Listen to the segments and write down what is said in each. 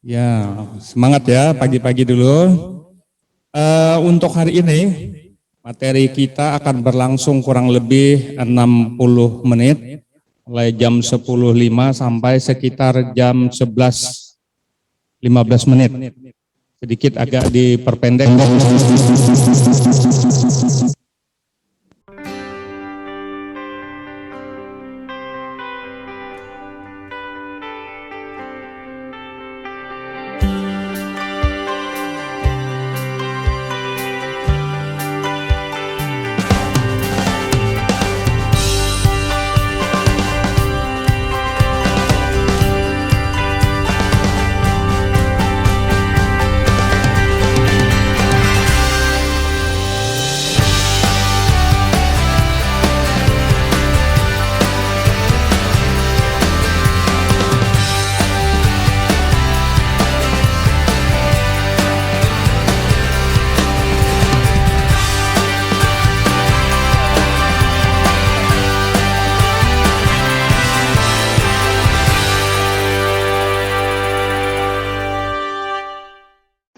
Ya, semangat ya pagi-pagi dulu. Untuk hari ini, materi kita akan berlangsung kurang lebih 60 menit, mulai jam 10.05 sampai sekitar jam 11.15 menit. Sedikit agak diperpendek.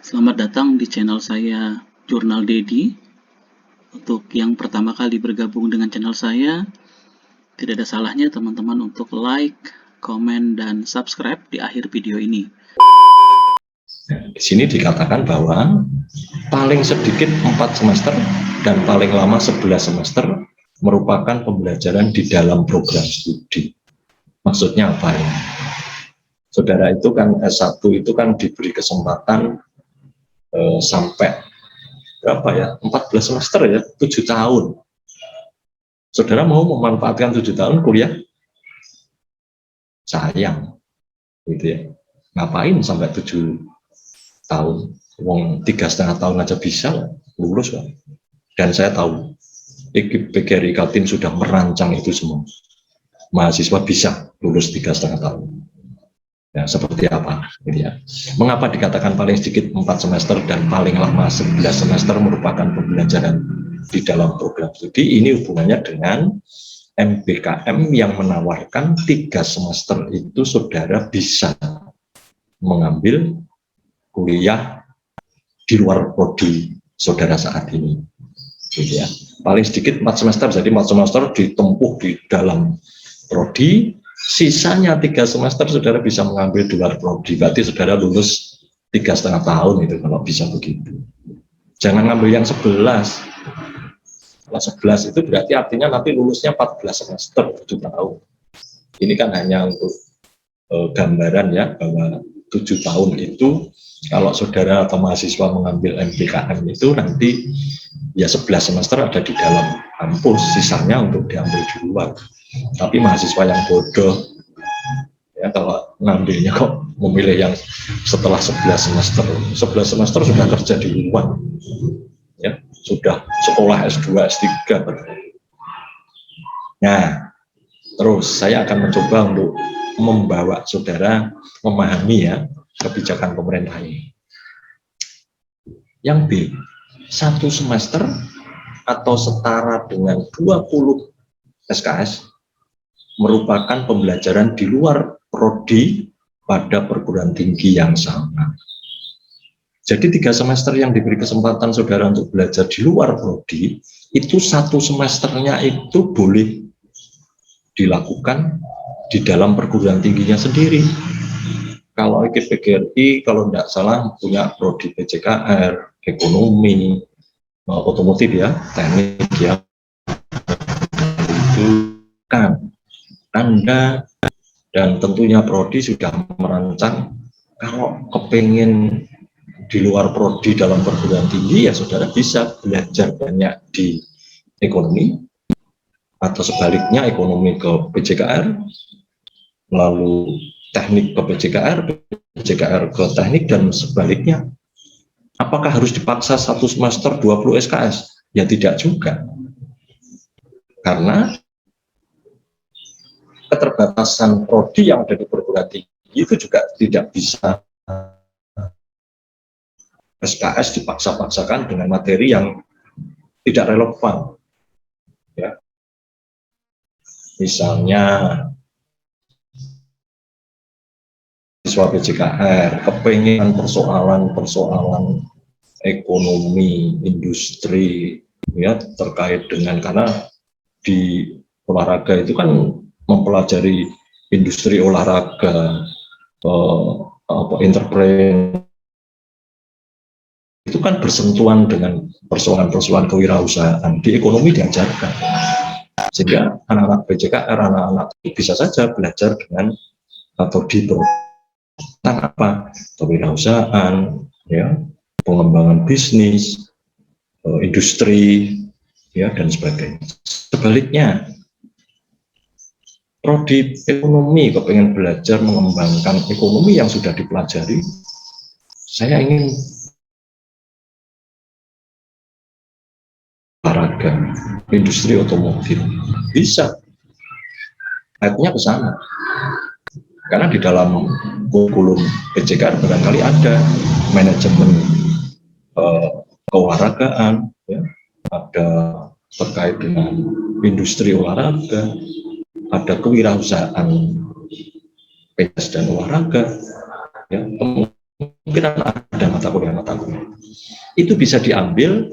Selamat datang di channel saya, Jurnal Dedi. Untuk yang pertama kali bergabung dengan channel saya, tidak ada salahnya teman-teman untuk like, komen, dan subscribe di akhir video ini. Di sini dikatakan bahwa paling sedikit 4 semester dan paling lama 11 semester merupakan pembelajaran di dalam program studi. Maksudnya apa ini? Saudara itu kan S1 itu kan diberi kesempatan sampai berapa ya, 14 semester ya, 7 tahun. Saudara mau memanfaatkan 7 tahun kuliah? Sayang, gitu ya. Ngapain sampai 7 tahun? Wong 3,5 tahun aja bisa lulus kan? Dan saya tahu PGRI Kaltim sudah merancang itu semua. Mahasiswa bisa lulus 3,5 tahun. Ya, seperti apa? Gitu ya. Mengapa dikatakan paling sedikit 4 semester dan paling lama 11 semester merupakan pembelajaran di dalam program studi? Ini hubungannya dengan MBKM yang menawarkan 3 semester itu saudara bisa mengambil kuliah di luar prodi saudara saat ini. Gitu ya. Paling sedikit 4 semester, jadi 4 semester ditempuh di dalam prodi, sisanya 3 semester saudara bisa mengambil di luar prodi, berarti saudara lulus 3,5 tahun itu kalau bisa begitu. Jangan ngambil yang 11. Kalau 11 itu berarti artinya nanti lulusnya 14 semester, 7 tahun. Ini kan hanya untuk gambaran ya, bahwa 7 tahun itu kalau saudara atau mahasiswa mengambil MBKM itu nanti ya 11 semester ada di dalam kampus, sisanya untuk diambil di luar. Tapi mahasiswa yang bodoh ya kalau ngambilnya kok memilih yang setelah 11 semester. 11 semester sudah kerja di luar ya, sudah sekolah S2, S3. Nah, terus saya akan mencoba untuk membawa saudara memahami ya kebijakan pemerintah ini. Yang B, 1 semester atau setara dengan 20 SKS merupakan pembelajaran di luar prodi pada perguruan tinggi yang sama. Jadi 3 semester yang diberi kesempatan saudara untuk belajar di luar prodi, itu 1 semesternya itu boleh dilakukan di dalam perguruan tingginya sendiri. Kalau PGRI kalau tidak salah punya prodi PJKR, ekonomi, otomotif ya, teknik ya, itu kan Anda dan tentunya prodi sudah merancang kalau kepengen di luar prodi dalam perguruan tinggi ya saudara bisa belajar banyak di ekonomi atau sebaliknya ekonomi ke PJKR, lalu teknik ke PJKR, PJKR ke teknik dan sebaliknya. Apakah harus dipaksa 1 semester 20 SKS? Ya tidak juga. Karena keterbatasan prodi yang ada di perguruan tinggi itu juga tidak bisa SKS dipaksa-paksakan dengan materi yang tidak relevan. Ya. Misalnya siswa PJKR kepengen persoalan-persoalan ekonomi, industri, ya terkait dengan, karena di olahraga itu kan mempelajari industri olahraga, entrepreneur, itu kan bersentuhan dengan persoalan-persoalan kewirausahaan. Di ekonomi diajarkan, sehingga anak-anak PJKR, anak-anak bisa saja belajar dengan atau tentang apa, kewirausahaan, ya, pengembangan bisnis, industri, ya, dan sebagainya. Sebaliknya, prodi ekonomi kepengen belajar mengembangkan ekonomi yang sudah dipelajari. Saya ingin olahraga, industri otomotif, bisa. Naiknya ke sana. Karena di dalam kurikulum PJKR barangkali ada manajemen keolahragaan, ya, ada terkait dengan industri olahraga, ada kewirausahaan PNS dan olahraga, ya, kemungkinan ada mata kuliah. Itu bisa diambil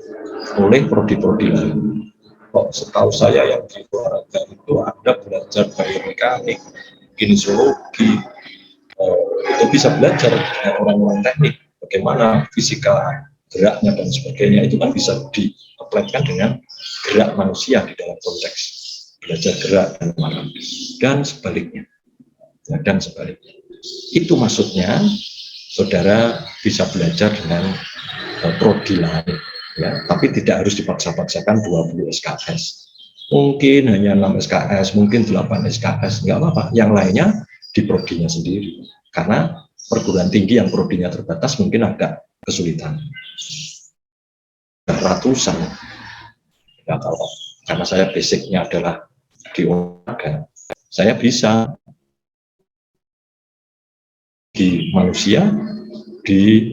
oleh prodi-prodi lain. Kok setahu saya yang di olahraga itu ada belajar biomekanik, kinesiologi, itu bisa belajar dengan orang-orang teknik, bagaimana fisika geraknya dan sebagainya, itu kan bisa di-apply-kan dengan gerak manusia di dalam konteks belajar gerak dan olahraga, dan sebaliknya. Ya, dan sebaliknya. Itu maksudnya saudara bisa belajar dengan prodi lain, ya, tapi tidak harus dipaksa-paksakan 20 SKS. Mungkin hanya 6 SKS, mungkin 8 SKS, nggak apa-apa. Yang lainnya di prodinya sendiri. Karena perguruan tinggi yang prodinya terbatas mungkin agak kesulitan. Ratusan. Ya, karena saya basicnya adalah di olahraga, saya bisa di manusia, di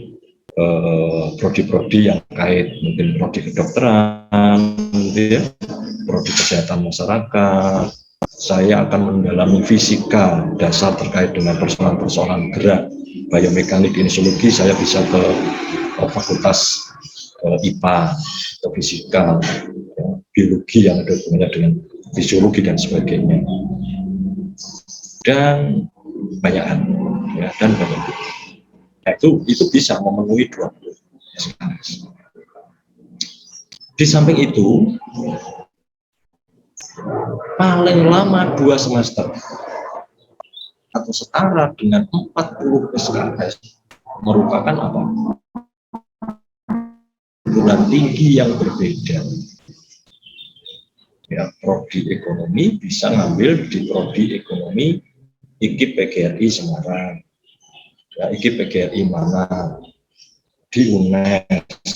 prodi-prodi yang terkait, mungkin prodi kedokteran, ya, prodi kesehatan masyarakat. Saya akan mendalami fisika dasar terkait dengan persoalan-persoalan gerak, biomekanik, kinesiologi. Saya bisa ke fakultas IPA atau fisika, ya, biologi yang ada hubungannya dengan fisiologi dan sebagainya, dan banyak hal, ya, dan banyak hal. Nah, itu bisa memenuhi 20 SKS. Di samping itu, paling lama 2 semester atau setara dengan 40 SKS merupakan apa? Perguruan tinggi yang berbeda. Ya, prodi ekonomi bisa ngambil di prodi ekonomi IKIP PGRI Semarang. Ya, IKIP PGRI mana? Di UNES,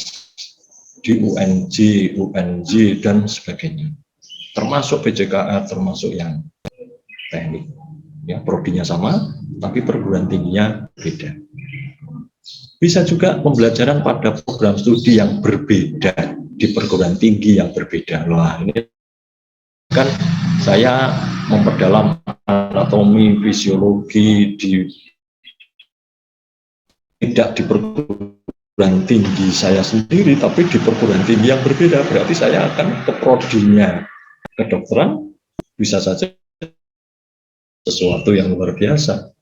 di UNJ, UNJ, dan sebagainya. Termasuk PJKR, termasuk yang teknik. Ya, prodinya sama, tapi perguruan tingginya beda. Bisa juga pembelajaran pada program studi yang berbeda di perguruan tinggi yang berbeda. Wah, ini kan saya memperdalam anatomi, fisiologi tidak di perguruan tinggi saya sendiri, tapi di perguruan tinggi yang berbeda. Berarti saya akan ke prodinya kedokteran, bisa saja sesuatu yang luar biasa.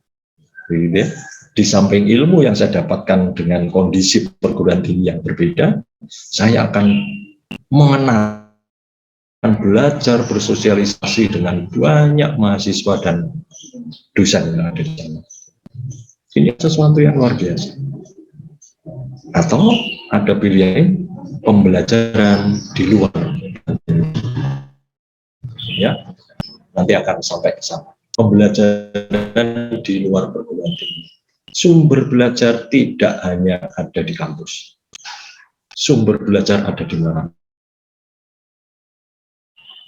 Gitu ya. Di samping ilmu yang saya dapatkan dengan kondisi perguruan tinggi yang berbeda, saya akan mengenal, belajar, bersosialisasi dengan banyak mahasiswa dan dosen yang ada di sana. Ini sesuatu yang luar biasa. Atau ada pilihan pembelajaran di luar, ya, nanti akan sampai ke sana. Pembelajaran di luar perguruan tinggi. Sumber belajar tidak hanya ada di kampus. Sumber belajar ada di mana?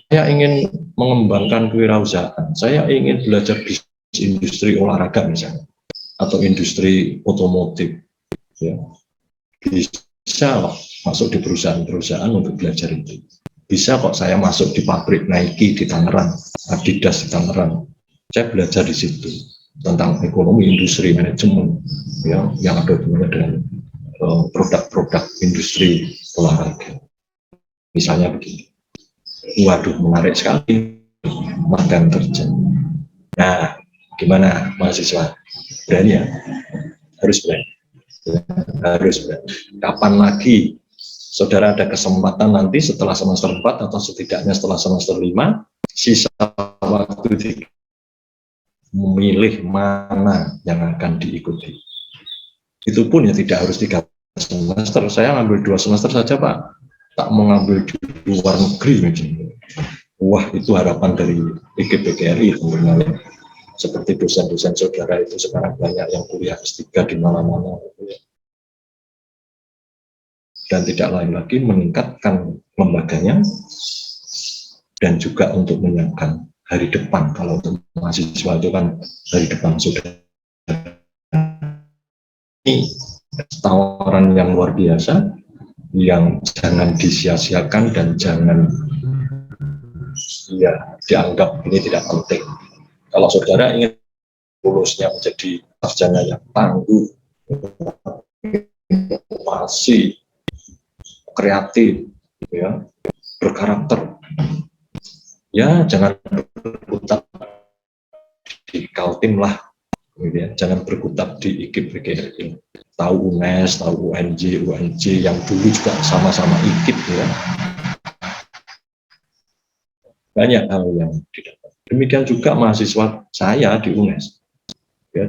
Saya ingin mengembangkan kewirausahaan. Saya ingin belajar di industri olahraga misalnya, atau industri otomotif. Ya. Bisa masuk di perusahaan-perusahaan untuk belajar itu. Bisa kok saya masuk di pabrik Nike di Tangerang, Adidas di Tangerang. Saya belajar di situ. tentang ekonomi, industri, manajemen, ya, yang ada hubungannya dengan produk-produk industri olahraga. Misalnya begini, waduh menarik sekali, magang kerja. Nah, gimana mahasiswa? Berani ya? Harus berani. Harus berani. Kapan lagi saudara ada kesempatan nanti setelah semester 4 atau setidaknya setelah semester 5, sisa waktu memilih mana yang akan diikuti. Itu pun ya tidak harus 3 semester, saya ngambil 2 semester saja Pak, tak mau ngambil di luar negeri misalnya. Wah, itu harapan dari IGPKRI sebenarnya. Seperti dosen-dosen saudara itu sekarang banyak yang kuliah S3 di mana-mana. Dan tidak lain lagi meningkatkan lembaganya dan juga untuk menyiapkan hari depan. Kalau untuk mahasiswa itu kan hari depan sudah. Ini tawaran yang luar biasa yang jangan disia-siakan dan jangan ya dianggap ini tidak penting. Kalau saudara ingin lulusnya menjadi sarjana yang tangguh, inovasi, kreatif, ya, berkarakter, ya jangan berkutat di Kaltim lah, gitu ya. Jangan berkutat di IGPKRI. Tahu UNES, tahu UNJ, UNJ yang dulu juga sama-sama IKIP, ya. Banyak hal yang didapat. Demikian juga mahasiswa saya di UNES. Ya,